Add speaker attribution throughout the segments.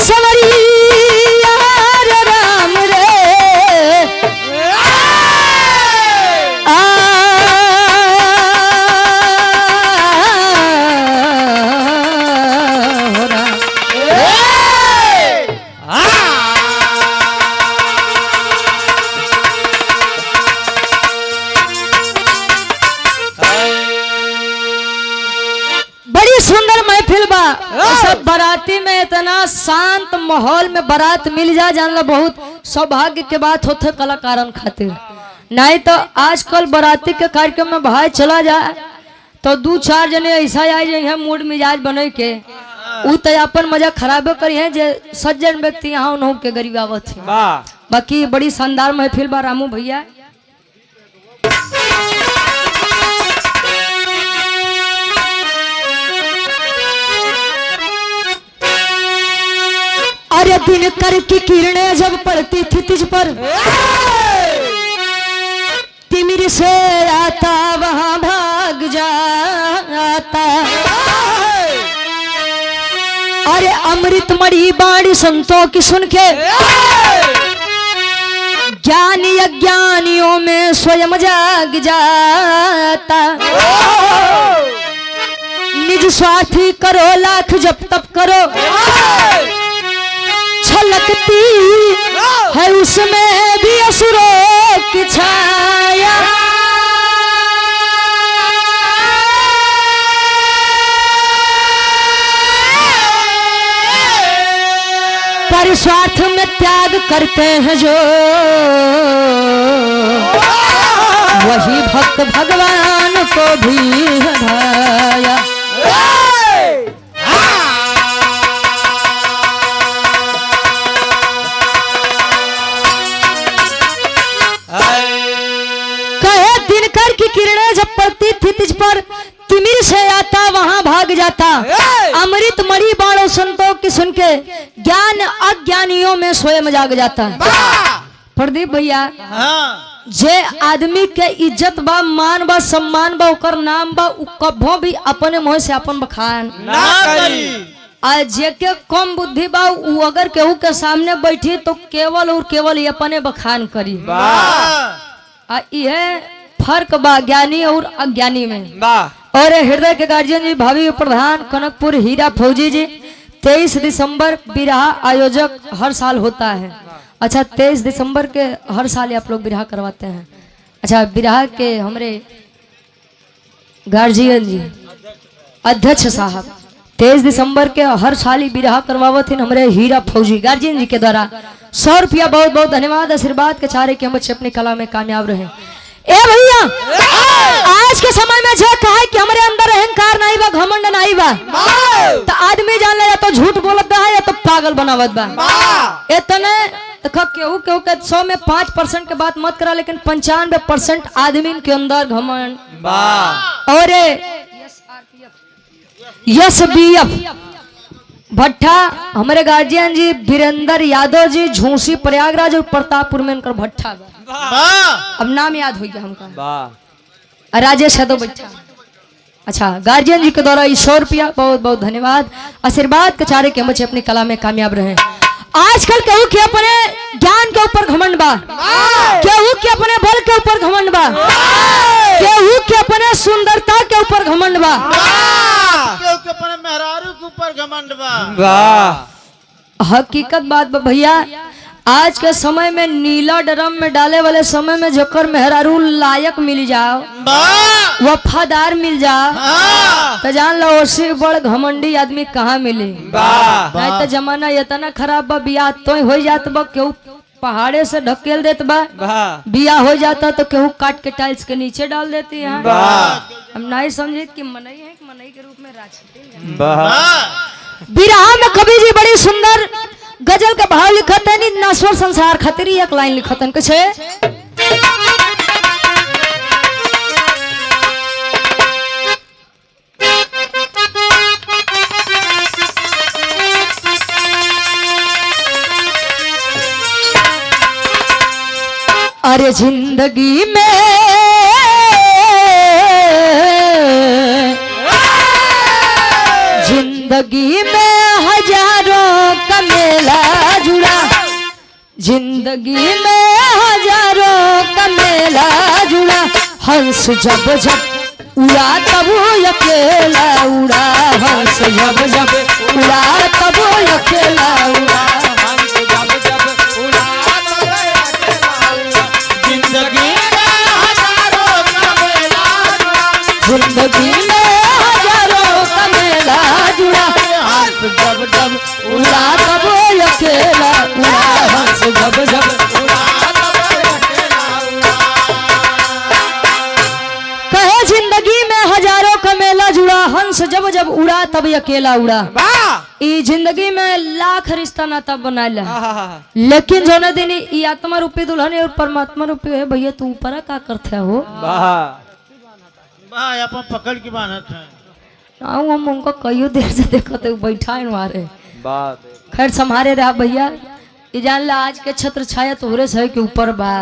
Speaker 1: सवरिया रे राम रे बड़ी सुंदर महफिल बा। सब बाराती में इतना शांत माहौल में बारात मिल जा जानला बहुत सौभाग्य के बात होते कलाकारन खातिर। नहीं तो आजकल बाराती के कार्यक्रम में भाई चला जाए तो 2-4 जने ऐसा आ जाए मूड मिजाज बने के उ तो अपन मजा खराबे करी है जे सज्जन व्यक्ति यहाँ उन्हों के गरीब आवत है। बाकी बड़ी शानदार महफिल बा रामू भैया। अरे दिन कर की किरणें जब पड़ती थी तुझ पर तिमिर से आता वहां भाग जाता। अरे अमृत मणि बाणी संतों की सुन के ज्ञानी अज्ञानियों में स्वयं जाग जाता। निज स्वार्थी करो लाख जप तप करो छलकती है उसमें भी असुरों की छाया। पर स्वार्थ में त्याग करते हैं जो वही भक्त भगवान को भी हराया। की किरणें जब पड़ती थी तुझ पर तिमिर से आता वहां भाग जाता। अमृत मणि बाणों संतों की सुन के ज्ञान अज्ञानियों में स्वयं जाग जाता। प्रदीप भैया जे आदमी के इज्जत बा मान बा सम्मान बा ओकर नाम बा कभो भी अपने मुंह से अपन बखान ना करी। जे के कम बुद्धि बा उ अगर केहू के सामने बैठी तो केवल और केवल अपने बखान करी। यह फर्क बा ज्ञानी और अज्ञानी में। और हृदय के गार्जियन जी भावी प्रधान कनकपुर हीरा फौजी जी 23 दिसंबर बिरहा आयोजक हर साल होता है। अच्छा 23 दिसंबर के हर साल आप लोग बिरहा करवाते हैं। अच्छा बिरहा के हमारे गार्जियन जी अध्यक्ष साहब 23 दिसंबर के हर साल ही बिरहा करवावत हैं हमारे हीरा फौजी गार्जियन जी के द्वारा 100 रुपया बहुत बहुत धन्यवाद आशीर्वाद के चारे के हम बच्चे अपनी कला में कामयाब रहे। ए भैया आज के समय में जो कहा कि हमारे अंदर अहंकार नहीं बा घमंड नहीं बा तो आदमी जान ले या तो झूठ बोलत है या तो पागल बनावत बा। इतने केहू केहू के 100 में 5% के बात मत करा लेकिन 95% आदमी के अंदर घमंड और SBF भट्टा हमारे गार्जियन जी वीरेंद्र यादव जी झूसी प्रयागराज और प्रतापपुर में इनका भट्टा अब नाम याद हो गया हमका राजेश यादव भट्टा। अच्छा गार्जियन जी के द्वारा 100 रुपया बहुत बहुत धन्यवाद आशीर्वाद के चारे के बच्चे अपनी कला में कामयाब रहे। आजकल केहू के अपने ज्ञान के ऊपर घमंड बा केहू के अपने बल के ऊपर घमंड बा केहू के अपने सुंदरता के ऊपर घमंड बा
Speaker 2: केहू के अपने मेहरारू के ऊपर घमंड बा।
Speaker 1: हकीकत बात बा भैया आज के समय में नीला ड्रम में डाले वाले समय में जोकर मेहरारू लायक मिल जाओ वफादार मिल जाओ तो जान लो उससे बड़ घमंडी आदमी कहाँ मिले। नहीं तो जमाना इतना खराब बा बियाह तो हो जात बा केहू पहाड़े से ढकेल देत बा बियाह हो जाता तो केहू काट के टाइल्स के नीचे डाल देती है। हम नहीं समझे कि मनई है कि मनई के रूप में राजनीति बिरहा में कवि जी बड़ी सुंदर गजल के भाव लिखत है नश्वर संसार खतरी एक लाइन लिखत है कुछ अरे जिंदगी में जिंदगी में हजारों का मेला जिंदगी में हजारों का मेला जुड़ा, हंस जब जब उड़ा तब अकेला उड़ा, हंस जब जब उड़ा तब अकेला उड़ा।
Speaker 2: जिंदगी में हजारों का मेला
Speaker 1: जिंदगी में हजारों का मेला जुड़ा,
Speaker 2: हंस जब जब
Speaker 1: उड़ा तब अकेला उड़ा, हंस जब जब। कहे जिंदगी में हजारों का मेला जुड़ा, हंस जब जब उड़ा तब अकेला उड़ा। ई जिंदगी में लाख रिश्ता नाता बनाला, लेकिन जो दिन ई आत्मा रूपी दुल्हन और परमात्मा रूपी है भैया, तू ऊपर का करते हो?
Speaker 2: भाई अपन पकड़ की बात है।
Speaker 1: हम उनको कईयों देर से देखते बैठा है मारे। खैर संभारे रहा भैया, ये जान ला आज के छत्र छाया तोहरे सही के ऊपर बा।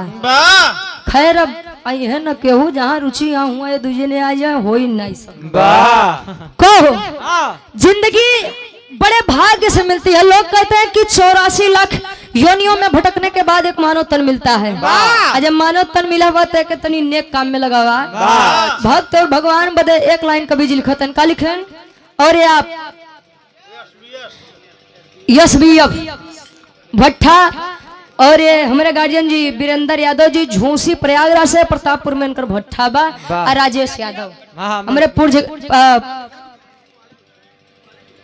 Speaker 1: खैर अब आई है न केहू, जहाँ रुचि यहाँ हुआ ये दूजे ने आ जाए हो ही नहीं सब। कहो जिंदगी बड़े भाग्य से मिलती है। लोग कहते हैं कि 84 लाख योनियों में भटकने के बाद एक मानव तन मिलता है। जब मानव तन मिला हुआ तो तनी नेक काम में लगा हुआ भक्त और भगवान बदे एक लाइन कभी जी लिखतन का लिखन, और ये आप यस भी अब भट्टा और ये हमारे गार्जियन जी वीरेंद्र यादव जी झूसी प्रयागराज से, प्रतापपुर में इनकर भट्टा बा, और राजेश यादव हमारे पूर्व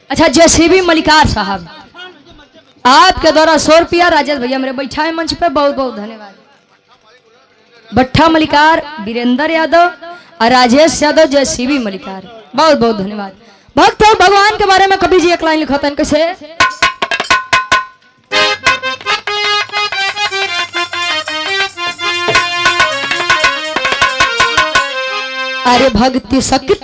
Speaker 1: अच्छा जेसीबी मलिकार साहब, आपके द्वारा 100 रुपया। राजेश भैया मेरे बैठा है मंच पे, बहुत बहुत धन्यवाद। भट्टा मलिकार, वीरेंद्र यादव और राजेश यादव, जेसीबी मलिकार, बहुत बहुत धन्यवाद। भक्त और भगवान के बारे में कभी जी एक लाइन लिखा था कैसे? अरे भक्ति शक्ति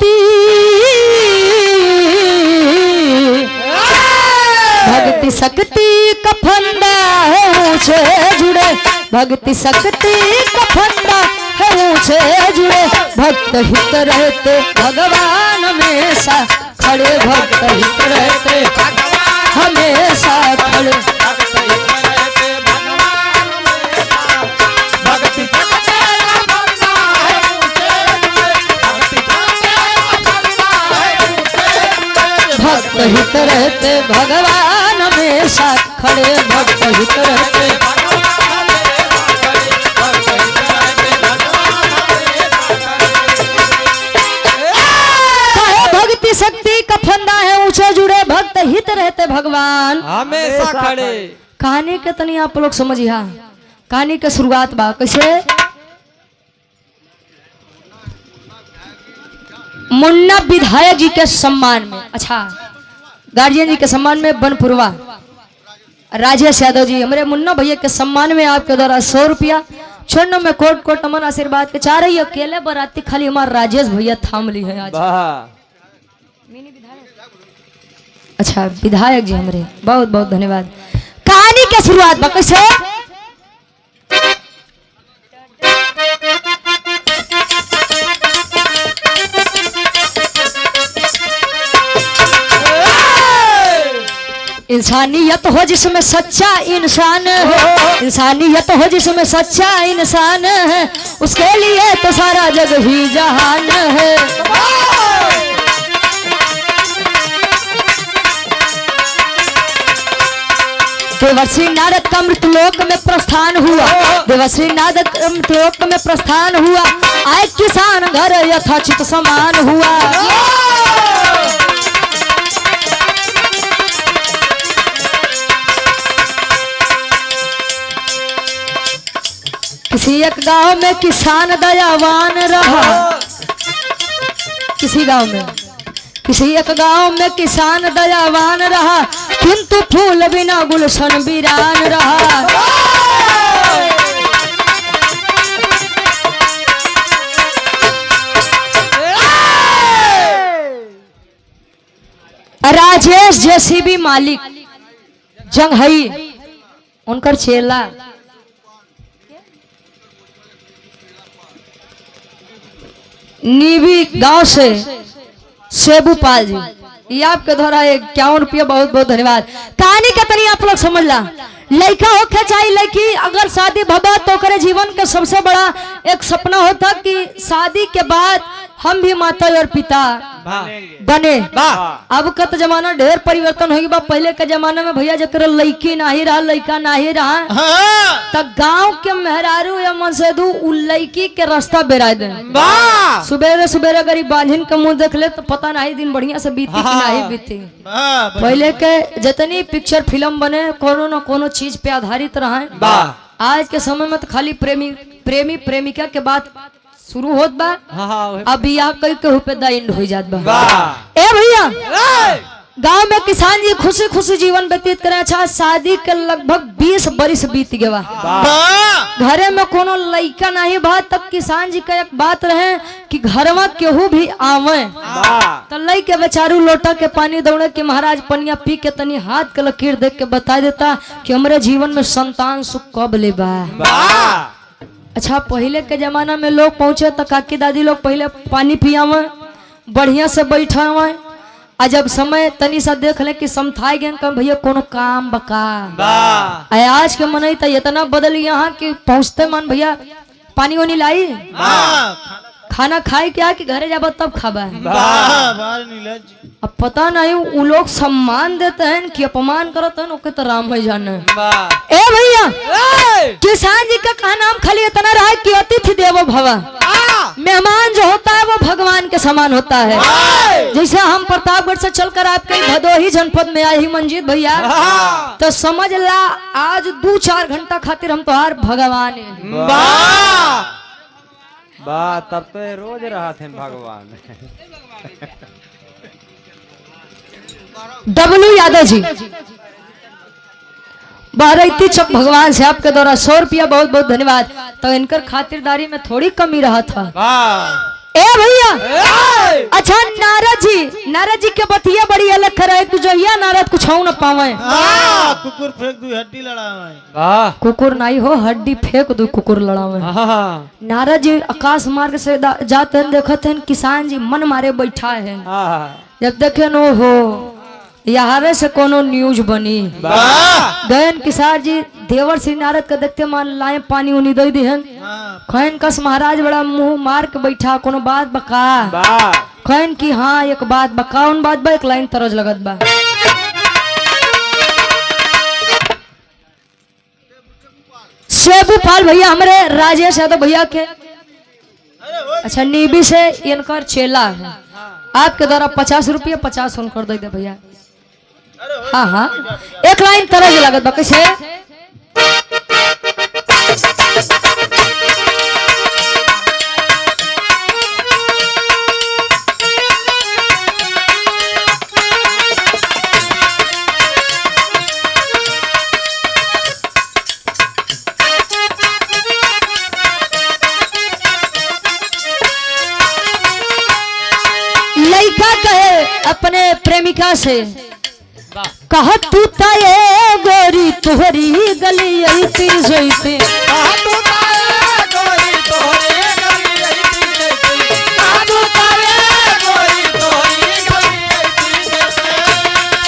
Speaker 1: भक्ति शक्ति का फंदा है ऊंचे जुड़े, भक्ति शक्ति का फंदा है ऊंचे जुड़े, भक्त हित रहते भगवान हमेशा खड़े, भक्त हित रहते हमेशा खड़े। भक्त हित रहते भगवान हमेशा खड़े, भक्त हित रहते। भक्ति शक्ति का फंदा है ऊंचे जुड़े, भक्त हित रहते भगवान
Speaker 3: हमेशा खड़े।
Speaker 1: कहानी के तनी आप लोग समझिया, कहानी के शुरुआत बा कैसे? मुन्ना विधायक जी के सम्मान में, अच्छा गार्जियन जी के सम्मान में बनपुरवा राजेश यादव जी, हमारे मुन्ना भैया के सम्मान में आपके द्वारा 100 रुपया छोड़ने में कोट कोट अमन आशीर्वाद के चाह रही अकेले बराती खाली हमारे राजेश भैया थाम ली है आज। अच्छा विधायक जी हमारे बहुत बहुत धन्यवाद। कहानी के शुरुआत बा कैसे? इंसानियत हो जिसमें सच्चा इंसान है, इंसानियत हो जिसमें सच्चा इंसान है, उसके लिए तो सारा जग ही जहान है। देवर्षि नारद का मृतलोक में प्रस्थान हुआ, देवर्षि नारद का मृतलोक में प्रस्थान हुआ, आए किसान घर यथाचित समान हुआ। किसी एक गांव में किसान दयावान रहा, किसी एक गांव में किसान दयावान रहा, किंतु फूल बिना गुलशन वीरान रहा। राजेश जेसीबी मालिक जंघई उनकर चेला नीवी गांव से सेबूपाल जी, ये आपके द्वारा 51 रुपया बहुत बहुत धन्यवाद। कहानी का तनी आप लोग समझ ला। लड़का होके चाहे लड़की, अगर शादी भबा तो करे जीवन के सबसे बड़ा एक सपना होता कि शादी के बाद हम भी माता और पिता बने। अब का तो जमाना ढेर परिवर्तन हो गया। पहले के जमाने में भैया जकर लड़की नहीं रहा, लड़का नहीं रहा, तो गांव के मेहरारू या मनसेदू उ लड़की के रास्ता बेरा दे। सुबेरे सुबेरे अगर बांझिन के मुंह देख ले तो पता नहीं दिन बढ़िया से बीती कि नहीं बीती। पहले के जितनी पिक्चर फिल्म बने कोनो न कोनो चीज पे आधारित रहे। आज के समय में तो खाली प्रेमी प्रेमिका के बात शुरू होत बा। अब बियाह कई के पे द एंड हो जात बा। ए भैया गांव में किसान जी खुशी खुशी जीवन व्यतीत करे। अच्छा शादी के लगभग 20 बरिस बीत गया, घरे में कोनो लड़का नहीं बा। तब किसान जी का एक बात रहे कि घर में केहू भी आवे तो लड़के बेचारू लोटा के पानी दौड़े कि महाराज पनिया पी के तनी हाथ के लकीर देख के बता देता कि हमारे जीवन में संतान सुख कब ले बा। अच्छा पहले के जमाना में लोग पहुंचे तो काकी दादी लोग पहले पानी पियावे, बढ़िया से बैठावे। आ जब समय तनी सा देख ले कि समथाई गए कम भैया कोनो काम बका। आज के मन तो इतना बदल यहाँ कि पहुँचते मन भैया पानी वानी लाई, खाना खाए क्या कि घरे जाबा तब खाबा। अब पता नहीं वो लोग सम्मान देते हैं कि अपमान करते हैं, ओके तो राम भाई जाने। ए भैया किसान जी का कहा नाम खाली इतना रहा कि अतिथि देवो भव। मेहमान जो होता है वो भगवान के समान होता है। जैसे हम प्रतापगढ़ से चलकर आपके भदोही जनपद में आए ही मंजीत भैया, तो समझ ला आज 2-4 घंटा खातिर हम तोहार भगवान है।
Speaker 3: तब तो रोज रहा थे भगवान।
Speaker 1: डब्लू यादव जी बहरैती चौक भगवान से आपके द्वारा 100 रुपया बहुत बहुत धन्यवाद। तो इनकर खातिरदारी में थोड़ी कमी रहा था। ए भैया अच्छा नारद जी के बतिया बड़ी अलग करे। तू जो या नारद कुछ न पावे,
Speaker 2: कुकुर फेंक दू हड्डी लड़ावे।
Speaker 1: कुकुर नहीं हो हड्डी फेंक दू कुकुर लड़ावे। नारद जी आकाश मार्ग से जाते हैं, देखते हैं किसान जी मन मारे बैठा है। जब देखे नो हो यहाँ से कोनो न्यूज बनी गयन किसान जी देवर श्री नारद का देखते मान लाए पानी उनी दे दी है। खैन कस महाराज बड़ा मुंह मार के बैठा कोनो बात बका। खैन की हाँ एक बात बका, उन बात बा एक लाइन तरज लगत बा। सेबू पाल भैया हमारे राजेश यादव भैया के अच्छा नीबी से इनकर चेला है। आपके द्वारा 50 रुपया 50 उनकर दे दे भैया। हाँ एक लाइन तरह की लागत बा कैसे। लड़का कहे अपने प्रेमिका से कहा तू ताये गोरी तोहरी गली ऐती जैती।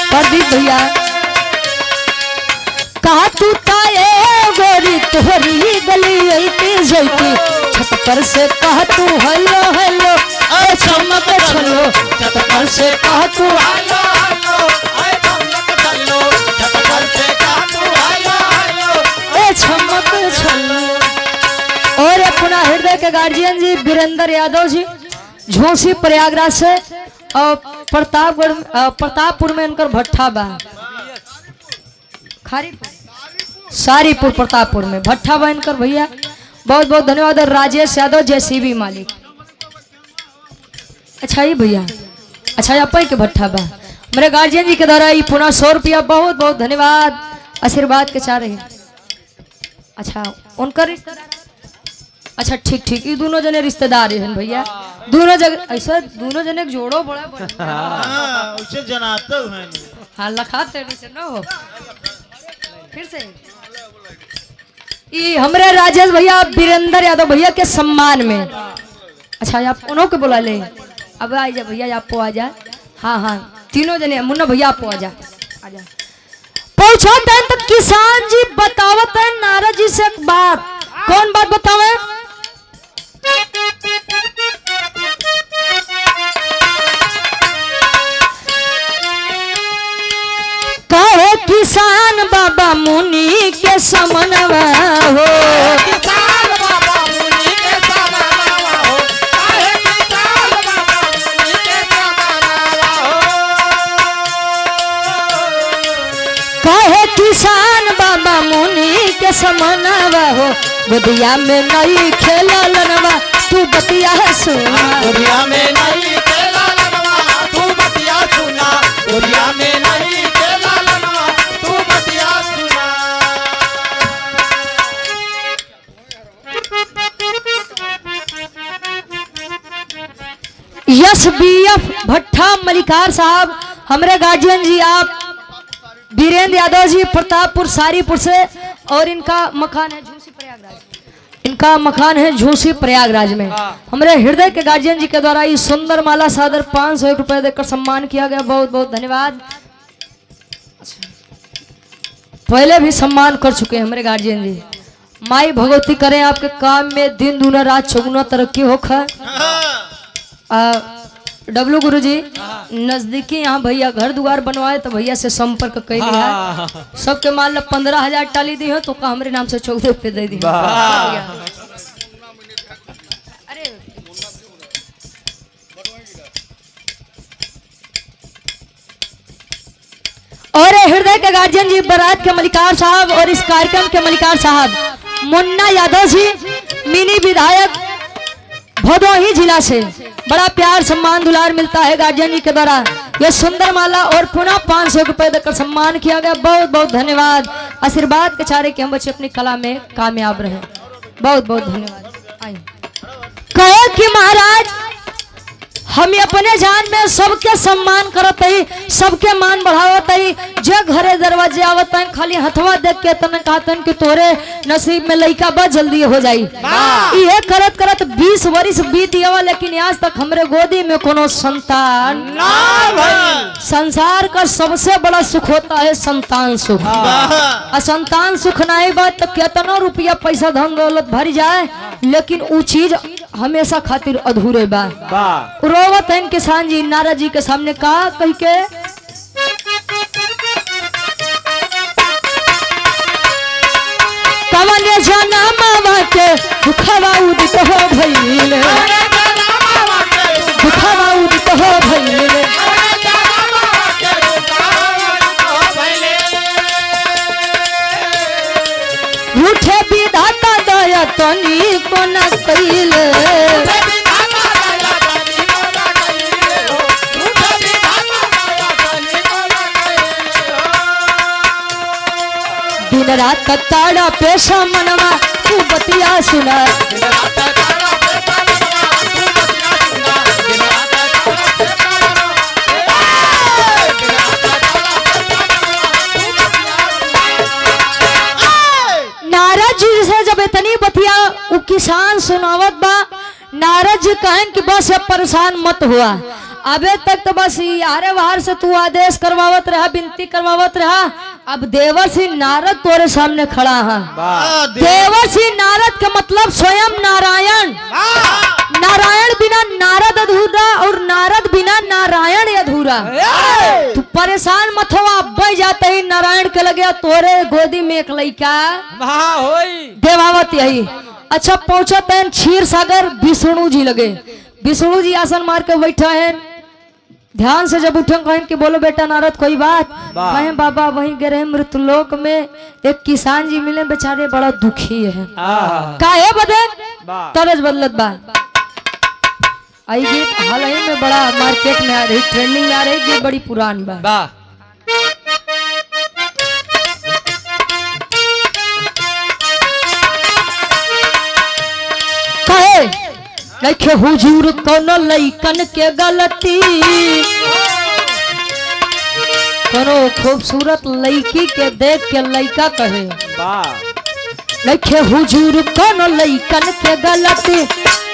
Speaker 1: प्रदीप भैया कहा तू ताये गोरी तोहरी गली ऐती जैती। छत पर से कहा तू हेलो हेलो चमक छलो। छत पर से कहा तू हेलो चमक छलो। और अपना हृदय के गार्जियन जी वीरेंद्र यादव जी झोसी प्रयागराज से और प्रतापपुर में इनकर भट्ठा बा। सारीपुर प्रतापपुर में भट्ठा बा इनकर भैया बहुत बहुत धन्यवाद। राजेश यादव जेसीबी मालिक। अच्छा ये भैया अच्छा आप के भट्ठा बा मेरे गार्जियन जी के द्वारा ये पुनः 100 रुपया बहुत बहुत धन्यवाद आशीर्वाद के चाह रहे हैं। अच्छा उनका रिश्तेदार अच्छा ठीक ठीक ये दोनों जने रिश्तेदार हैं भैया। दोनों जगह ऐसा दोनों जने जोड़ो बड़ा
Speaker 2: उसे जनाते हैं।
Speaker 1: हाँ लखाते न हो फिर से ये हमारे राजेश भैया वीरेंद्र यादव भैया के सम्मान में। अच्छा आप उन्हों के बुला ले। अब आ जा भैया आप आ जा। हाँ हाँ तीनों जने मुन्ना भैया आप आ जा पहुंचाते हैं तो किसान जी बतावत है नारद जी से एक बात। कौन बात बतावे? कहे किसान बाबा मुनि के समनवा हो,
Speaker 2: किसान बाबा मुनि के समाना हो, काहे किसान बाबा मुनि के समाना हो।
Speaker 1: कहे किसान बाबा मुनि के समनवा हो, गोदिया में नहीं खेला लनवा तू बतिया सुना।
Speaker 2: दुनिया में नहीं खेला लनवा तू बतिया सुना, दुनिया में नहीं खेला लनवा तू बतिया सुना।
Speaker 1: यस बीएफ भट्टा मलिकार साहब, हमारे गार्जियन जी आप वीरेंद्र यादव जी प्रतापपुर सारीपुर से, और इनका मकान है झूसी प्रयागराज। इनका मकान है झूसी प्रयागराज में। हमारे हृदय के गार्जियन जी के द्वारा इस सुंदर माला सादर 501 रुपए देकर सम्मान किया गया। बहुत बहुत धन्यवाद। पहले भी सम्मान कर चुके हैं हमारे गार्जियन जी। माई भगवती करें आपके काम में दिन दूना रात चौगुना तरक्की होखा। डब्लू गुरु जी नजदीकी यहाँ भैया घर दुआर बनवाए तो भैया से संपर्क कर दिया। सबके मान लो 15,000 टाली दी हो तो का हमारे नाम से 14 रुपये दे दी। और हृदय के गार्जियन जी बारात के मलिकार साहब और इस कार्यक्रम के मलिकार साहब मुन्ना यादव जी मिनी विधायक भदोही जिला से बड़ा प्यार सम्मान दुलार मिलता है गार्जियन जी के द्वारा। यह सुंदर माला और पुनः 500 रुपए देकर सम्मान किया गया। बहुत बहुत धन्यवाद। आशीर्वाद के चारे के हम बच्चे अपनी कला में कामयाब रहे। बहुत बहुत धन्यवाद। आइए कहे कि महाराज हम अपने जान में सबके सम्मान करत ही, सबके मान बढ़ावत ही। जे घरे दरवाजे आवत है खाली हथवा देख के तने कहतन कि तोरे नसीब में लइका बस जल्दी हो जाई। ये करत करत 20 वर्ष बीत गया, लेकिन आज तक हमरे गोदी में कोनो संतान
Speaker 2: ना भाई।
Speaker 1: संसार का सबसे बड़ा सुख होता है संतान सुख। और संतान सुख नहीं बात तो कितना रुपया पैसा धन दौलत भर जाए, लेकिन वो चीज हमेशा खातिर अधूरे बा। रोवत है किसान जी नारद जी के सामने कहा कह के कवने जाना मावा के दुखवा उदित हो भइले, दुखवा उदित हो भइले। उठे विधाता दया तनी को न कइले, दिन रात ताड़ा पेशा मनवा तू बतिया सुना। नारद जी से जब इतनी बतिया वो किसान सुनावत बा, नारद जी कहन कि बस अब परेशान मत हुआ। अबे तक तो बस यारे बाहर से तू आदेश करवावत रहा, विनती करवावत रहा। अब देवर्षि नारद तोरे सामने खड़ा है। देवर्षि नारद का मतलब स्वयं नारायण। नारायण बिना नारद अधूरा और नारद बिना नारायण अधूरा। तू परेशान मत हो, बह जाते ही नारायण के लगे तोरे गोदी में एक लड़का देवावत यही। अच्छा पहुंचते हैं क्षीर सागर विष्णु जी लगे। विष्णु जी आसन मार के बैठा है। ध्यान से जब उठे कहें कि बोलो बेटा नारद कोई बात। कहें बाबा वहीं गए मृतलोक में एक किसान जी मिले, बेचारे बड़ा दुखी है। काहे बदे तबज बदलत बा। आई गीत हाल ही में बड़ा मार्केट में आ रही, ट्रेंडिंग में आ रही गीत, बड़ी पुरान बा। कहे देखे हुजूर कोनो लइकन के गलती, कोनो खूबसूरत लड़की के देख के लइका कहे देखे हुजूर कोनो लइकन के गलती,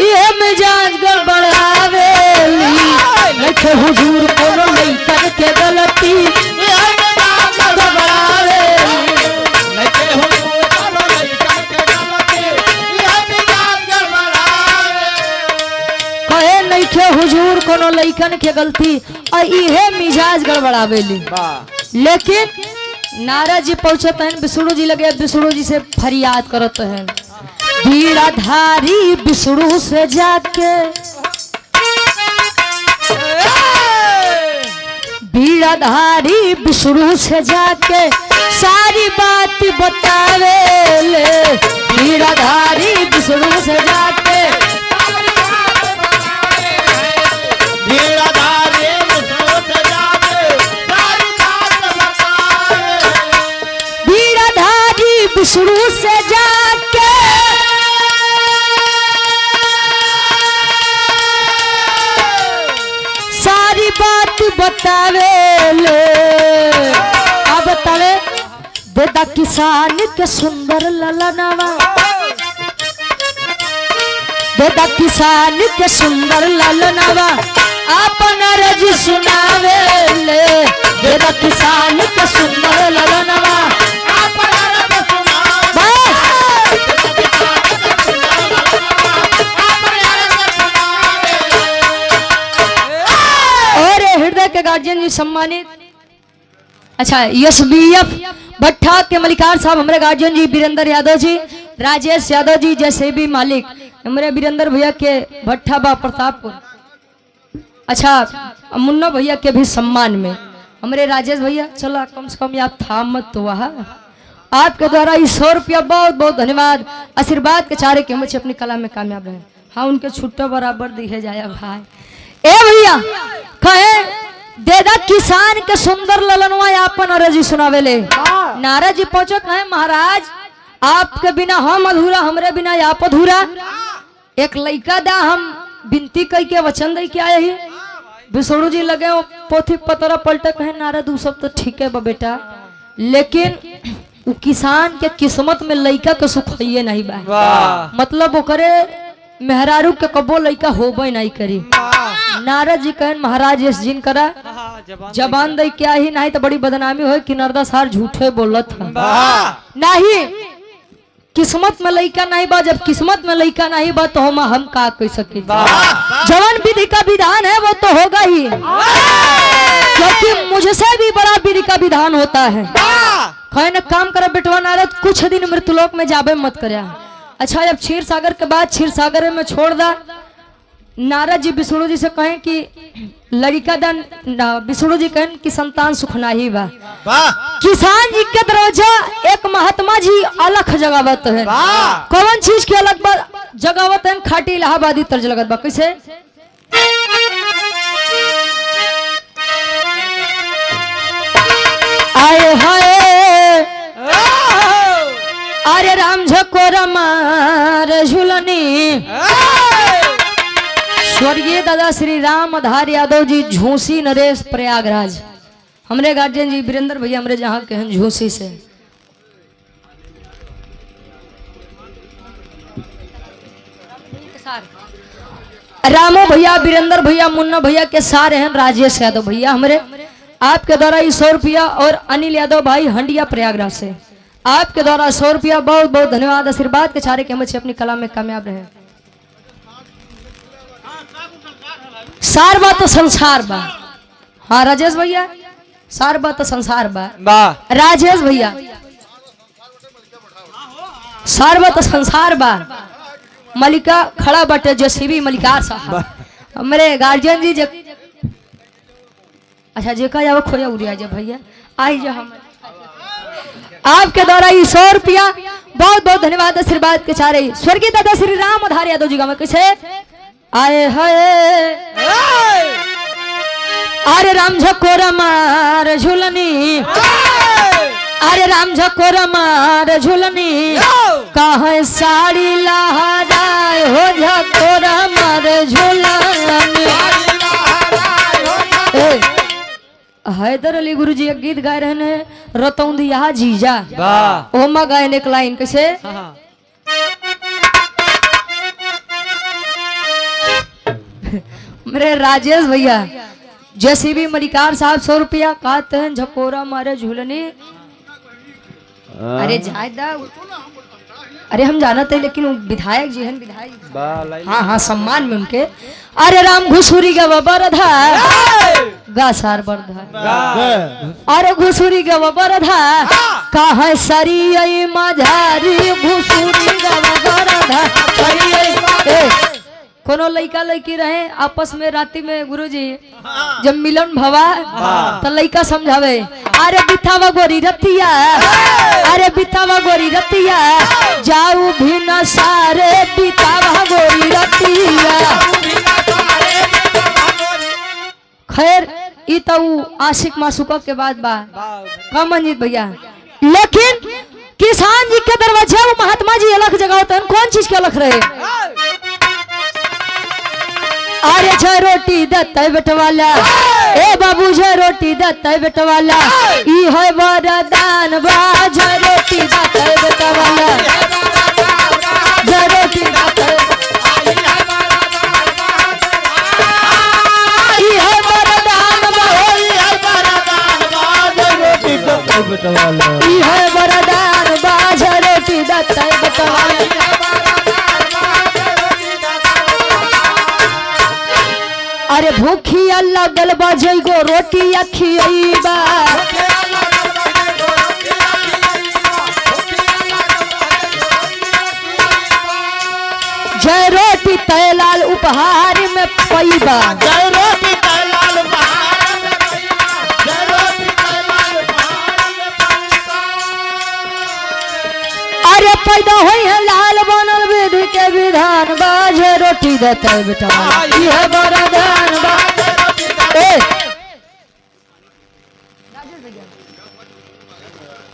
Speaker 1: ये मिजाज गड़बड़ावेली। देखे हुजूर कोनो लइकन के गलती, गड़बड़ावे
Speaker 2: लइके हुजूर करो लइकन के गलती इहे मिजाज गड़बड़ावे
Speaker 1: कहे नइखे हुजूर कोनो लइकन के गलती आ इहे मिजाज गड़बड़ावेली।
Speaker 3: वाह
Speaker 1: लेकिन नारद जी पहुंचत हैं विष्णु जी लगे, विष्णु जी से फरियाद करत हैं, बीड़ाधारी विष्णु से जाके, बीड़ाधारी विष्णु से जाके सारी बात बतावे ले, बीड़ाधारी विष्णु से जाके
Speaker 2: बीड़ाधारी विष्णु से जाके सारी बात बतावे
Speaker 1: बीड़ाधारी विष्णु से जाके सारी बात बतावे ले। अब तले बेटा किसान के सुंदर ललनावा, बेटा किसान के सुंदर ललनावा अपन रज सुनावे ले, बेटा किसान के सुंदर ललनावा
Speaker 2: अपना रब सुनावे
Speaker 1: और हृदय के गार्जियन जी सम्मानित, अच्छा एसबीएफ भट्टा के मलिकार साहब, हमारे गार्जियन जी वीरेंद्र यादव जी, राजेश यादव जी जैसे भी मालिक, हमारे वीरेंद्र भैया के भट्टा बा प्रतापपुर, अच्छा मुन्ना भैया के भी सम्मान में हमारे राजेश भैया, चलो कम से कम आप था मत तो वहाँ आपके द्वारा ये 100 रुपया बहुत बहुत धन्यवाद, आशीर्वाद के चारे के हम अपनी कला में कामयाब रहे। हाँ उनके छुट्टा बराबर दिखे जाए भाई। ए भैया कहे देदा किसान के सुंदर ललनवा आपन अरजी सुनावेले। नारद जी पहुंचो कहे महाराज आपके बिना हम अधूरा, हमरे बिना आप अधूरा, एक लड़का दा हम विनती कई के वचन दे के आए ही। विष्णु जी लगे वो पोथी पतरा पलटे कहे नारद उ सब तो ठीक है बेटा, लेकिन उ किसान के किस्मत में लड़का के सुख है नहीं बा,
Speaker 3: वाह
Speaker 1: मतलब ओकरे मेहरारू के कबो लड़का होबे नहीं करी। नारद जी कहन महाराज इस जिन करा जबान दे क्या ही नहीं तो बड़ी बदनामी हो कि नरदा सार झूठे बोलत है नहीं, किस्मत में लड़का नहीं बा, जब किस्मत में लड़का नहीं बा तो हम का कह सके, जवान विधि का विधान है वो तो होगा ही, क्योंकि मुझसे भी बड़ा विधि का विधान होता है। खैर काम करे बेटवा नारद, कुछ दिन मृत्युलोक में जाबे मत करे। अच्छा जब क्षीर सागर के बाद क्षीर सागर में छोड़ दा, नारद जी विष्णु जी से कहें कि लड़का दान, विष्णु जी कहें कि संतान सुखना ही बा। किसान जी के दरवाजा एक महात्मा जी अलख जगावत है, कौन चीज के अलग जगावत है, खाटी इलाहाबादी तर्ज लगत बा। कैसे आए हाय अरे राम झकोर मार झुलनी, स्वर्गीय दादा श्री राम आधार यादव जी झूसी नरेश प्रयागराज, हमरे गार्जियन जी वीरेंद्र भैया हमरे जहाँ के हैं झूसी से। रामो भैया वीरेंद्र भैया मुन्ना भैया के सारे हैं, राजेश यादव भैया हमरे आपके द्वारा 100 रुपया, और अनिल यादव भाई हंडिया प्रयागराज से आपके द्वारा 100 रुपया बहुत बहुत धन्यवाद, आशीर्वाद के चारे के हम अपनी कला में कामयाब रहे। सार बा तो संसार बा, हाँ राजेश भैया सार बा तो संसार बा,
Speaker 3: वाह
Speaker 1: राजेश भैया सार बा तो संसार बा, मलिका खड़ा बटे जेसीबी मलिकार साहब हमारे गार्जियन जी जब, अच्छा जेका जाओ खोया उड़िया जा भैया आई जा, हम आपके द्वारा 100 रुपया बहुत बहुत धन्यवाद, आशीर्वाद के चारे स्वर्गीय दादा श्री राम आधार यादव जी का मैं कैसे आए हाय अरे राम झकोर मार झुलनी, अरे राम झकोर मार झुलनी, कहाँ साड़ी लहराए हो झकोर मार झुलनी। हैदर अली गुरु जी एक गीत गाए रहे हैं, रतौंदिया जीजा,
Speaker 3: वाह
Speaker 1: ओमा गायन एक लाइन कैसे मेरे राजेश भैया जैसे भी मलिकार साहब 100 रुपया कहते हैं झकोरा मारे झूलने। अरे जायदा अरे हम जानते हैं लेकिन वो विधायक जी हैं विधायक हाँ हाँ सम्मान में उनके। अरे राम घुसुरी गा बरधा गा सार बरधा अरे घुसुरी गा बरधा कहा सरी आई माझारी घुसुरी गा बरधा सरी आई कोनो लड़का लड़की रहे आपस में राती में गुरुजी जब मिलन भवा तो लड़का समझावे अरे बिथावा गोरी रतिया अरे बिथावा गोरी रतिया जाऊ भी न सारे बिथावा गोरी रतिया। खैर ई तो आशिक मासूका के बाद बा का मंजीत भैया, लेकिन किसान जी के दरवाजे वो महात्मा जी अलग जगह होते हैं। कौन चीज के अलग रहे? अरे जय रोटी दत्ता बेटवाला ए बाबू जय रोटी दत्ता बेटवाला ई है वरदान बा जय रोटी दत्ता बेटवाला जय रोटी दत्ता ई है वरदान बा ई है वरदान बा जय रोटी दत्ता बेटवाला ई है वरदान बा जय रोटी दत्ता बेटवाला। अरे भूखी अल्लाह गल बजई गो रोटी अखियबा जय रोटी तैलाल उपहार में पैबा
Speaker 2: जय रोटी तैलाल उपहार में पैबा जय रोटी तैलाल उपहार में पैबा।
Speaker 1: अरे पैदा होई है लाल बनल विधि के विधान बा जय रोटी देते बेटा ये वरदान बा।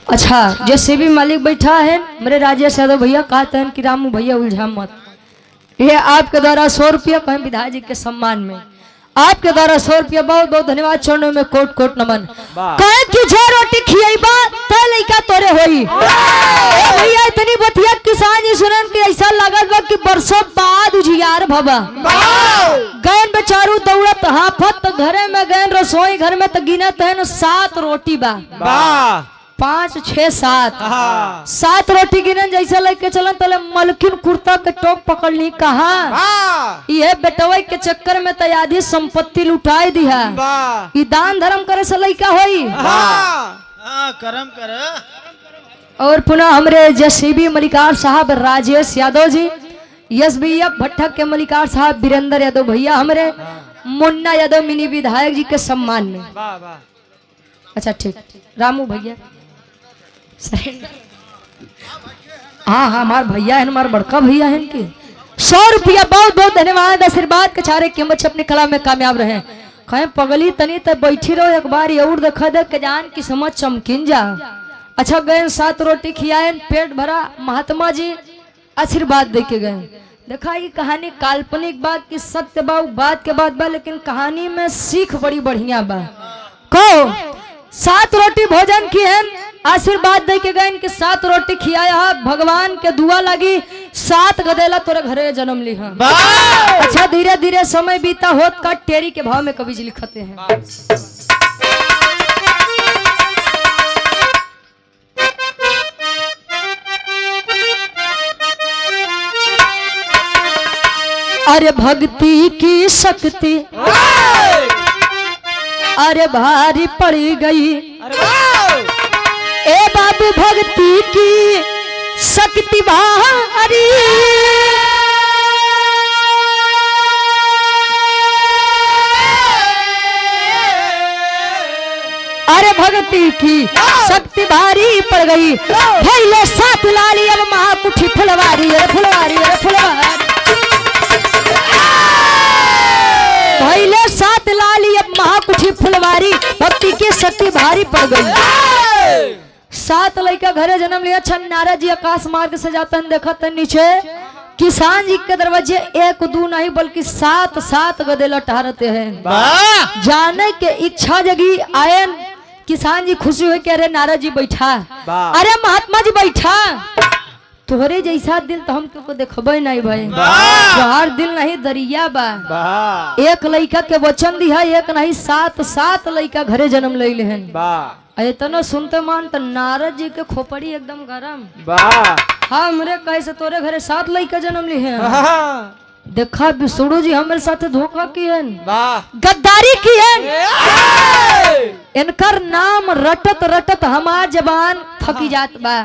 Speaker 1: अच्छा जैसे भी मालिक बैठा है मेरे राजेश यादव भैया कहते हैं कि रामू भैया उलझा मत, ये आपके द्वारा 100 रुपया कहें विधायक जी के सम्मान में आपके द्वारा 100 रुपया बहुत बहुत धन्यवाद। चरणों में कोट कोट नमन। कहे कि जो रोटी खियाइबा तो लइका तोरे होई भैया इतनी बतिया किसान जी सुनन के ऐसा लागत बा कि बरसों बाद उजियार भबा गैन बेचारू दौड़त हाफत तो घरे में गैन रसोई घर में तो गिनत है 7 रोटी बा 5 6 7 रोटी गिनन जैसे लेके चलन तले मलकिन कुर्ता के टोक पकड़ ली कहा ये बेटवई के चक्कर में तो आधी संपत्ति लुटाई दी है ये दान धर्म करे से लइका होई
Speaker 2: करम कर।
Speaker 1: और पुनः हमरे जसीबी मलिकार साहब राजेश यादव जी एसबीएफ भट्ठक के मलिकार साहब वीरेंद्र यादव भैया हमरे मुन्ना यादव मिनी विधायक जी के सम्मान में। अच्छा ठीक रामू भैया हाँ हाँ हमारे भैया है हमारे बड़का भैया है इनके 100 रुपया बहुत बहुत धन्यवाद आशीर्वाद के चारे के बच्चे अपने कला में कामयाब रहे। कहें पगली तनी तब बैठी रहो एक बार और देखा दे के जान की समझ चमकिन जा। अच्छा गए 7 रोटी खियाए पेट भरा महात्मा जी आशीर्वाद दे के गए। देखा ये कहानी काल्पनिक बात की सत्य बा बात के बाद बा लेकिन कहानी में सीख बड़ी बढ़िया बा। को 7 रोटी भोजन किए आशीर्वाद दे के गए कि 7 रोटी खियाया भगवान के दुआ लगी 7 गदेला तोरे घरे जन्म ली है। अच्छा धीरे धीरे समय बीता होत का टेरी के भाव में कवि जी लिखते हैं। अरे भक्ति की शक्ति अरे भारी पड़ी गई ए बाबू भक्ति की शक्ति भारी अरे भक्ति की शक्ति भारी पड़ गई भैले 7 लाली अब महाकुठी फुलवारी फुलवारी फुलवारी भैले 7 लाली अब महाकुठी फुलवारी भक्ति की शक्ति भारी पड़ गई। 7 लड़का घरे जन्म लिया। अच्छा नारद जी आकाश मार्ग से जाते हैं देखते हैं नीचे किसान जी के दरवाजे 1 2 नहीं बल्कि 7 गदे टहरते हैं। जाने के इच्छा जगी आए किसान जी खुशी हुई कि अरे नारद जी बैठा अरे महात्मा जी बैठा तोहरे जैसा दिल तो हम तुमको देखबे नहीं भाई। तोहार दिल नहीं दरिया बा।
Speaker 3: वाह
Speaker 1: एक लड़का के वचन दिया, एक नहीं सात लड़का घरे जन्म ले लेहन।
Speaker 3: वाह
Speaker 1: इतना सुनते मान तो नारद जी के खोपड़ी एकदम गरम।
Speaker 3: वाह
Speaker 1: हाँ हमरे कहे से तोरे घरे 7 लड़का जन्म ली है।
Speaker 3: वाह
Speaker 1: देखा विष्णु जी हमारे साथ धोखा की है,
Speaker 3: वाह
Speaker 1: गद्दारी की है। इनकर नाम रटत रटत हमार जबान थकी जात बा,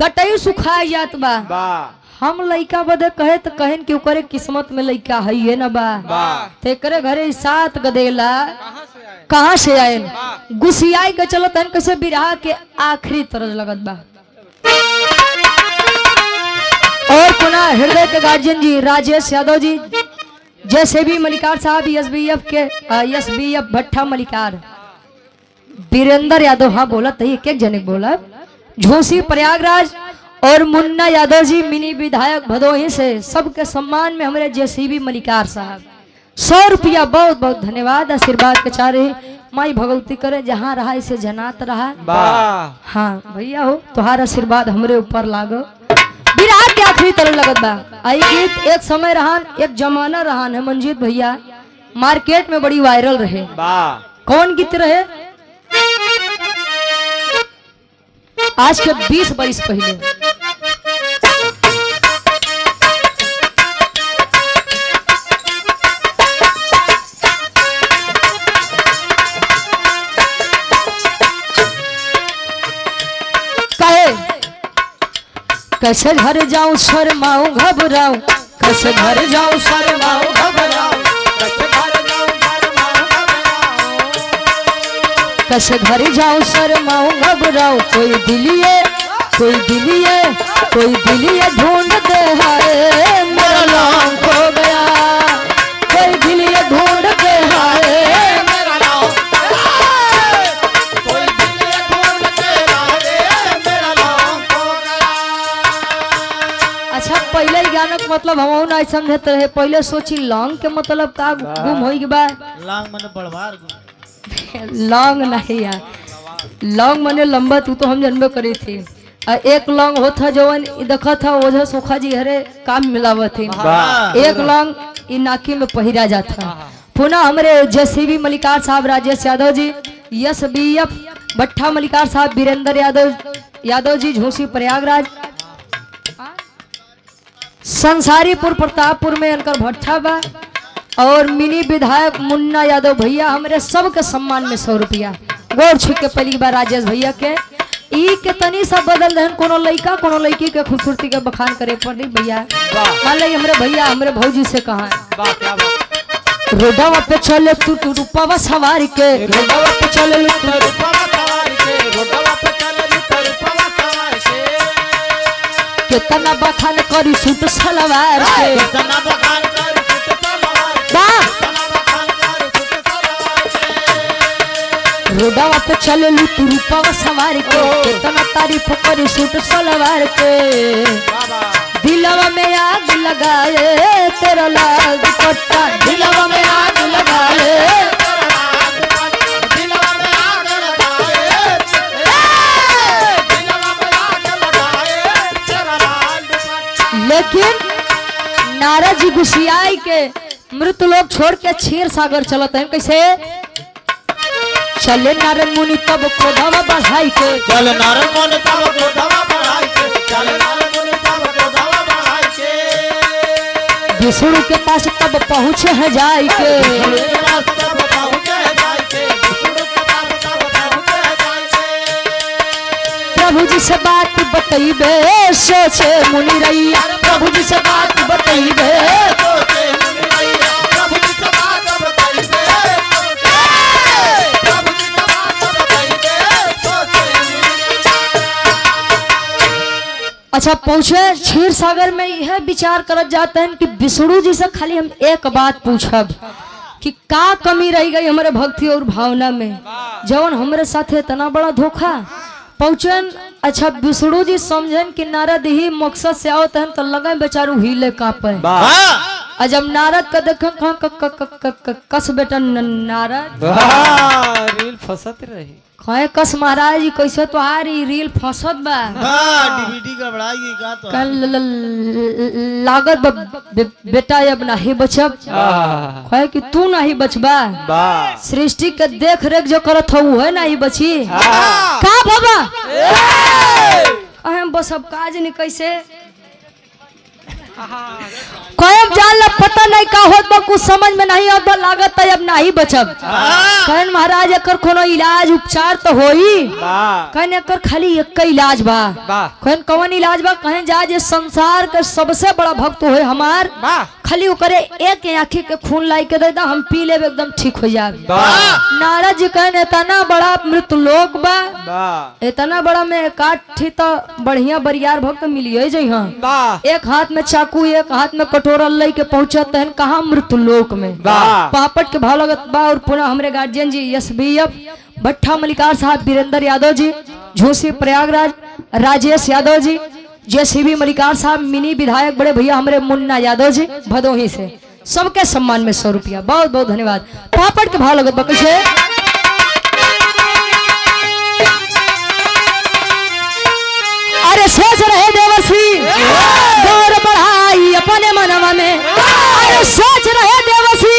Speaker 1: गटई सुखाई जात बा।
Speaker 3: वाह
Speaker 1: हम लइका बदे कहे तो कहन कि ओकरे किस्मत में लइका है ये ना बा। तेकरे घरे 7 गदेला कहाँ से आए, गुसियाई के चलत हन कैसे बिरहा के आखिरी तरज लगत बा। और पुनः हृदय के गार्जियन जी राजेश यादव जी, जैसे भी मलिकार साहब एसबीएफ भट्टा मलिकार, वीरेंद्र यादव, हाँ बोला था एक जने बोला, झोसी प्रयागराज और मुन्ना यादव जी मिनी विधायक भदोही से, सबके सम्मान में हमारे जेसीबी मलिकार साहब 100 रुपया बहुत बहुत धन्यवाद। आशीर्वाद के चारे माई भगवती करे जहाँ रहा इसे जनात रहा। हाँ भैया हो तुम्हारा आशीर्वाद हमरे ऊपर लागो। विराट के आखिरी तरह लगत बा। आई गीत एक समय रहान, एक जमाना रहान है मंजीत भैया, मार्केट में बड़ी वायरल रहे। कौन गीत रहे? आज के 20 बरस पहले। कैसे घर जाऊं शर्माऊं घबराऊं, कैसे घर जाऊं शर्माऊं घबराऊं, कैसे घर जाऊं शर्माऊं घबराऊं, कोई दिलिए ढूंढ दे हाय मेरा नाम खो गया, कोई दिलिए ढूंढ दे हाय मेरा नाम,
Speaker 2: कोई दिल ढूंढ के लाए मेरा नाम खो गया।
Speaker 1: अच्छा पहले ही गाना के मतलब हम नहीं समझते रहे, पहले सोची लॉन्ग के मतलब का गुम हो गई बा।
Speaker 2: लांग मने बड़वार
Speaker 1: लॉन्ग नहीं यार, लॉन्ग मने लंबा, तू तो हम जन्म करी थी। एक लॉन्ग होता जवन देखा था ओझा सोखा जी हरे काम मिलावत थी, एक लॉन्ग इ नाकी में पहिरा जाता। पुनः हमारे जेसीबी मलिकार साहब राजेश यादव जी, एसबीएफ भट्टा मलिकार साहब वीरेंद्र यादव जी झोसी प्रयागराज, संसारीपुर प्रतापपुर में इनकर भट्टा बा, और मिनी विधायक मुन्ना यादव भैया, हमारे सबके सम्मान में 100 रुपया गोर छू के पहली बार राजेश भैया के ई के तनी सब बदल दहन, कोनो लड़का कोनो लड़की के खूबसूरती के बखान करे पड़ी भैया। मान ली हमारे भैया हमारे भौजी से कहा रोडवा पे चले तू रूपवा सवार के, रोडवा पे चले तू
Speaker 2: रूपवा सवार के, रोडवा पे चले तू रूपवा सवार के,
Speaker 1: कितना बखान करी सूट सलवार के,
Speaker 2: कितना बखान कर सूट सलवार के,
Speaker 1: वाह
Speaker 2: कितना बखान कर सूट सलवार के,
Speaker 1: रोडवा पे चले तू रूपवा सवार के, कितना तारीफ करी सूट सलवार के, दिलवा में आग लगाए तेरा लाल दुपट्टा, दिलवा में आग लगाए,
Speaker 2: दिलवा में आग लगाए, दिलवा में आग लगाए तेरा लाल दुपट्टा।
Speaker 1: लेकिन नारद जी गुस्सियाई के मृत लोग छोड़ के क्षीर सागर चलते हैं। कैसे चले नारद मुनि तब क्रोधवा बढ़ाई के,
Speaker 2: चल नारद मुनि तब क्रोधवा बढ़ाई के, चल नारद मुनि तब क्रोधवा बढ़ाई के,
Speaker 1: विष्णु के पास तब पहुँचे हैं जाई के,
Speaker 2: विष्णु के पास तब पहुँचे हैं जाई के, विष्णु के पास तब पहुँचे हैं जाई के,
Speaker 1: प्रभु जी से बात बतईबे सोचे मुनि रैया, प्रभु जी से बात बतईबे
Speaker 2: सोचे मुनि रैया, प्रभु जी से बात बताइबे, प्रभु जी से बात बताइबे, सोचे मुनि रैया।
Speaker 1: अच्छा पहुँचे क्षीर सागर में यह विचार करत जाते हैं कि विष्णु जी से खाली हम एक बात पूछब कि का कमी रह गई हमारे भक्ति और भावना में, जवन हमारे साथ इतना बड़ा धोखा पहुँचन। अच्छा विष्णु जी समझन कि नारद ही मकसद से आओ तहन तो लगे बेचारू हिले कांपे। जब नारद का देख कस बेटा नारद
Speaker 3: रील फंसत रही,
Speaker 1: कहे कस महाराज जी कैसे तो आ रही रील फंसत बा,
Speaker 2: डीवीडी का घबराएगी का तो
Speaker 1: कल लागत बेटा अब नहीं बचब कहे कि तू नहीं बचबा
Speaker 3: बा
Speaker 1: सृष्टि के देख रेख जो करत हो है नहीं बची का बाबा हम बस अब काज नहीं कैसे कयब जान ला पता नहीं का होत बा कुछ समझ में नहीं अब लागत है अब नहीं बचब कहन महाराज एकर कोनो इलाज उपचार तो होई कहन एकर खाली एक इलाज बा कहन कौन इलाज बा कहन जा जे संसार के सबसे बड़ा भक्त होए हमार खाली ओकरे एक आंखी के खून लाई के दे दा हम पी लेब एकदम ठीक हो जाब नारद जी कहन इतना बड़ा मृत्यु लोक बा इतना बड़ा में काठी तो बढ़िया बरियार भक्त मिलिए जई हां एक हाथ में चाकू एक हाथ में कटोरा लई के पहुंचत हैं कहा मृत्यु लोक में पापट के भाव लगत बा और पुनः हमरे गार्जियन जी एसबीएफ भट्टा मलिकार साहब वीरेंद्र यादव जी झूसी प्रयागराज राजेश यादव जी जेसीबी मलिकार साहब मिनी विधायक बड़े भैया हमरे मुन्ना यादव जी भदोही से सबके सम्मान में 100 रुपया बहुत बहुत धन्यवाद। पापट के भाव लगत बा कैसे अरे सोच रहे देवर्षि गौर बढ़ाई अपने मनवा में अरे सोच रहे देवर्षि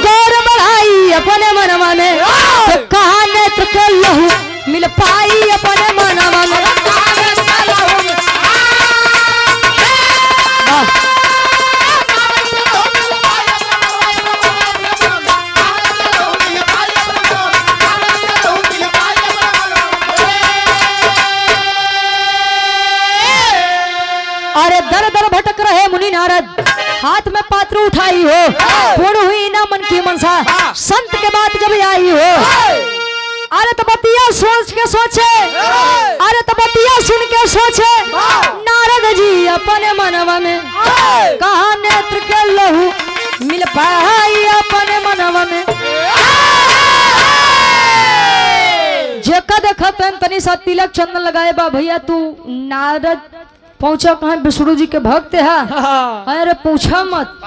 Speaker 1: गौर बढ़ाई अपने मनवा में तो कहा नेत्र के लहू मिल पाई अपने मनवा में अरे दर दर भटक रहे मुनि नारद हाथ में पात्र उठाई हो पूर्ण हुई ना मन की मनसा संत के बात जब आई हो अरे तपतिया सोच के सोचे अरे तपतिया सुन के सोचे नारद जी अपने मनवा में कहा नेत्र के लहू मिल पाई अपने मनवा में जेका देखा तनी सा तिलक चंदन लगाए बा भैया तू नारद पहुंचा कहा विष्णु जी के भक्त है अरे पूछा मत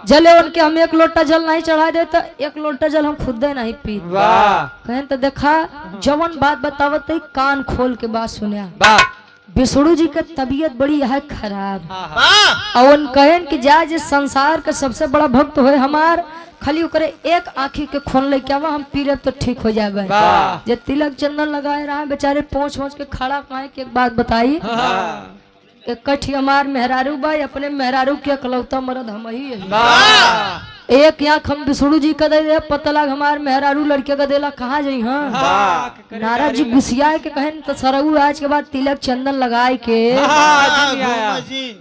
Speaker 1: जले उनके हम एक लोटा जल नहीं चढ़ा दे तो एक लोटा जल हम खुद नहीं पी कहें तो देखा जवन बात बतावत कान खोल के बात सुनिया विष्णु जी के तबीयत बड़ी है खराब और कहें कि जा जिस संसार का सबसे बड़ा भक्त हो हमार खाली करे एक आंखी के खून ले क्या हम पी ले तो ठीक हो जाए जे तिलक चंदन लगाए रहा बेचारे पहुंच पहुंच के खड़ा कहे की एक बात बताई इकट्ठी हमार मेहरारू भाई अपने मेहरारू के अकलौता मरद हम ही है एक आंख हम विष्णु जी का दे पता लग हमार मेहरारू लड़के का देला कहाँ जाई हाँ नारद जी गुस्सिया के कहन तो सरऊ आज के बाद तिलक चंदन लगाए के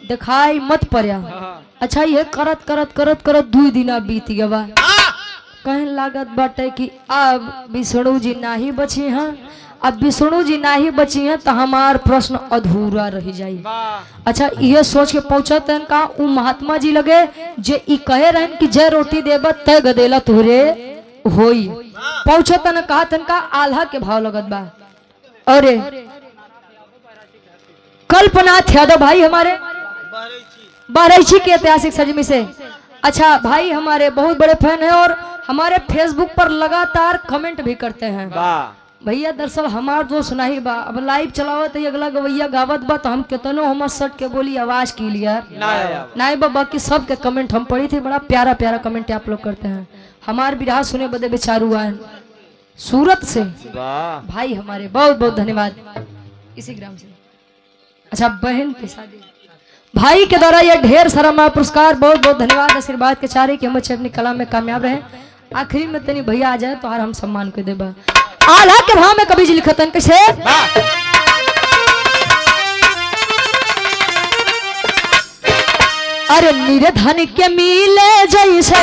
Speaker 1: दिखाई मत पड़या अच्छा ये करत करत करत करत 2 दिन बीत गया कहन लागत बाटे कि अब विष्णु जी नाही बची हैं अब विष्णु जी नाही बची हैं तो हमार प्रश्न अधूरा रह जाये अच्छा ये सोच के पहुंचत हैं का उ महात्मा जी लगे जे ई कहे रहन कि जय रोटी देब तय गदेला तुहरे होई पहुंचत न कहा तन का आल्हा के भाव लगत बा अरे कल्पनाथ यादव भाई हमारे बारैची के ऐतिहासिक सरजमी से अच्छा भाई हमारे बहुत बड़े फैन हैं और हमारे फेसबुक पर लगातार कमेंट भी करते हैं भैया दरअसल हमार दोस्त नहीं बा अब लाइव चलावत तो अगला गवैया गावत बा तो हम कितनो हमर सट के बोली आवाज क्लियर नहीं बा बाकी सब के कमेंट हम पढ़ी थी बड़ा प्यारा प्यारा कमेंट आप लोग करते हैं हमार बिरहा सुने बदे बेचारू आए सूरत से भाई हमारे बहुत बहुत धन्यवाद इसी ग्राम से अच्छा बहन की शादी भाई के द्वारा ये ढेर सारा पुरस्कार बहुत बहुत धन्यवाद आशीर्वाद के चारे कि हम अच्छे अपनी कला में कामयाब रहे आखिरी में तनी भैया आ जाए तो हर हम सम्मान को देबा आल्हा के भाव में कभी जी लिखतन कैसे अरे निर्धन के मिले जैसे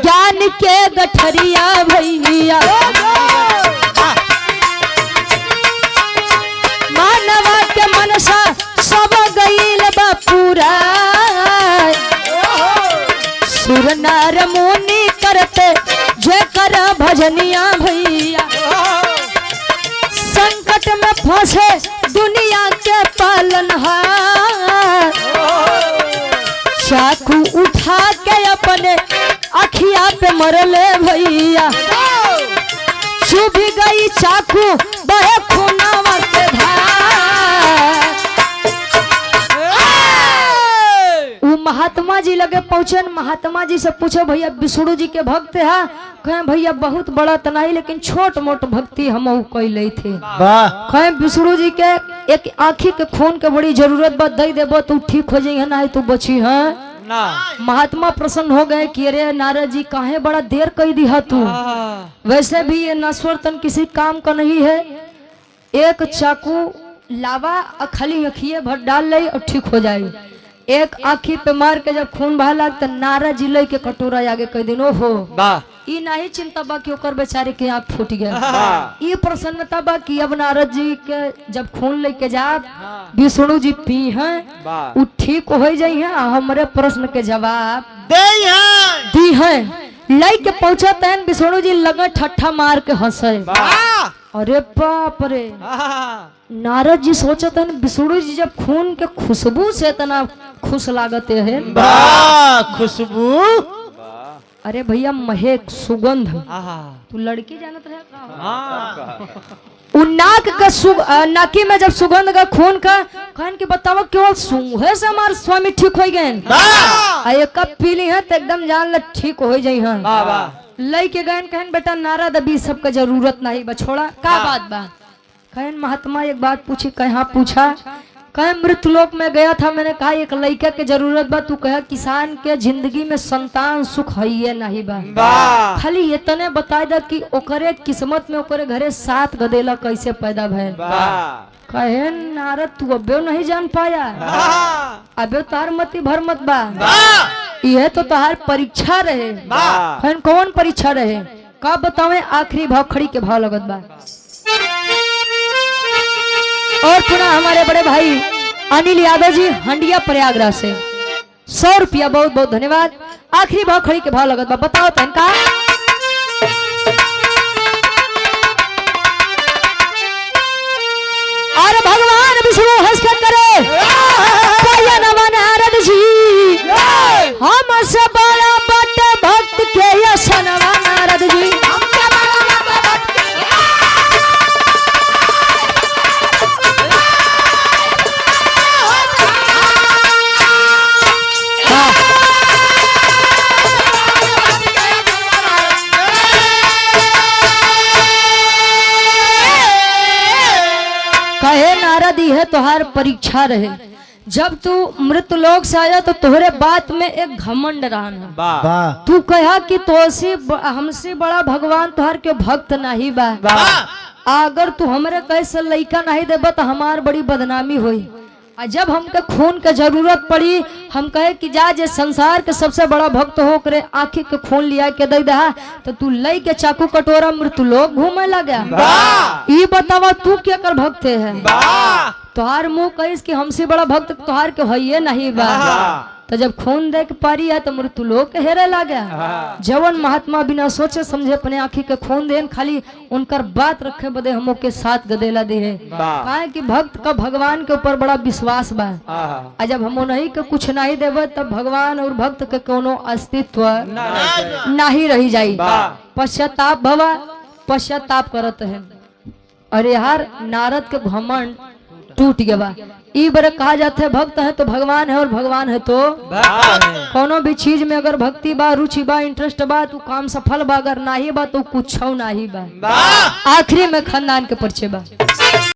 Speaker 1: ज्ञान के गठरिया भैया मानवा के मनसा सब गईल बापूरा सुर नार मुनि करते जय कर भजनिया भैया संकट में फंसे दुनिया के पालनहार चाकू उठा के अपने अखिया पे मरले भैया चुभ गई चाकू बहे खूनावा के धार महात्मा जी लगे पहुंचे, महात्मा जी से पूछो भैया विष्णु जी के भक्त है? कहे भैया बहुत बड़ा तो नहीं लेकिन छोट मोट भक्ति हम कैले थे। कहे विष्णु जी के एक आँखी के खून के बड़ी जरूरत बा, दे देबो तू ठीक हो जाइए ना तू बची है
Speaker 3: ना।
Speaker 1: महात्मा प्रसन्न हो गए कि अरे नारद जी काहे बड़ा देर कर दिया तू, वैसे भी ये नश्वर तन किसी काम का नहीं है, एक चाकू लावा और खाली अखिए भर डाल ले और ठीक हो जाए। एक आँखी पे मार के जब खून बहा लग तो नारद जी ले के कटोरा आगे कह दिन हो ई नहीं चिंता बा कि ओकर बेचारे के आँख फूट गया, ये प्रसन्नता बा कि अब नारद जी के जब खून लेके जा विष्णु जी पी हैं वो ठीक हो जाई है, हमारे प्रश्न के जवाब दी है। लई के पहुंचा तहन विष्णु जी लगा ठट्ठा मार के हंसे। अरे बाप रे, नारद जी सोचत है विष्णु जी जब खून के खुशबू से इतना खुश लागते है।
Speaker 2: खुशबू,
Speaker 1: अरे भैया महक सुगंध, तू लड़की जानत रहे नाक का नाकी में जब सुगंध का खून का कहन के बताओ केवल सूंघे से हमारे स्वामी ठीक हो गए, एक कप पी ली है तो एकदम जान ल ठीक हो जाई है। लई के गए कहन बेटा नारद अभी सबका जरूरत नहीं बा, छोड़ा का बात बा? कहन महात्मा एक बात पूछी। कहा पूछा? कहे मृतलोक में गया था, मैंने कहा एक लड़का के जरूरत बा, तू कहा किसान के जिंदगी में संतान सुख है नहीं बा, खाली ये तने बता दा कि ओकरे किस्मत में ओकरे घरे 7 गदेला कैसे पैदा भैल। कहे नारद तू अबे नहीं जान पाया, अबे तार मती भर मत बा, यह तो तार परीक्षा रहे। कहन कौन परीक्षा रहे? का बतावे? आखिरी भाव खड़ी के भाव लगत बा। और पुनः हमारे बड़े भाई अनिल यादव जी हंडिया प्रयागराज से 100 रुपया, बहुत बहुत धन्यवाद। आखिरी भाव खड़ी के भाव लगत बा, बताओ तन का? अरे भगवान विष्णु हंस कर करे नारद जी, हम से बड़ा बट भक्त के यशनवा नारद जी। कहे नारद है तुहार परीक्षा रहे, जब तू मृत लोक से आया तो तुहरे बात में एक घमंड रहा। तू कहा कि तोसी हमसे बड़ा भगवान तुहार के भक्त नहीं बा, अगर तू हमरे कैसे लइका नहीं देबा तो हमार बड़ी बदनामी हुई। और जब हमके खून के जरूरत पड़ी, हम कहे कि जा जे संसार के सबसे बड़ा भक्त हो करे आँखी के खून लिया के दे दहा, तो तू लई के चाकू कटोरा मृत्यु लोग घूमे लगा। ये बतावा तू क्या कर भक्त है? तुहार मुंह कहिस कि हमसे बड़ा भक्त तुहार के है नहीं बा, तो जब खून दे के पारी है तो मृत्यु लोग के हेरे लगे। जवन महात्मा बिना सोचे समझे अपने आँखी के खून देन, खाली उनकर बात रखे बदे हमो के 7 गदेला दे है। काहे कि भक्त का भगवान के ऊपर बड़ा विश्वास बा, और जब हम नहीं के कुछ नहीं देवे तब भगवान और भक्त के कोनो अस्तित्व नहीं रही जाई। पश्चाताप भवा, पश्चाताप करत है। अरे यार नारद के घमंड टूट गया। ई बार कहा जाता है भक्त है तो भगवान है और भगवान है तो कोनो भी चीज में अगर भक्ति बा, रुचि बा, इंटरेस्ट बा तो काम सफल बा, अगर नहीं बा तो कुछ नहीं बा। आखिरी में खानदान के परिचय बा।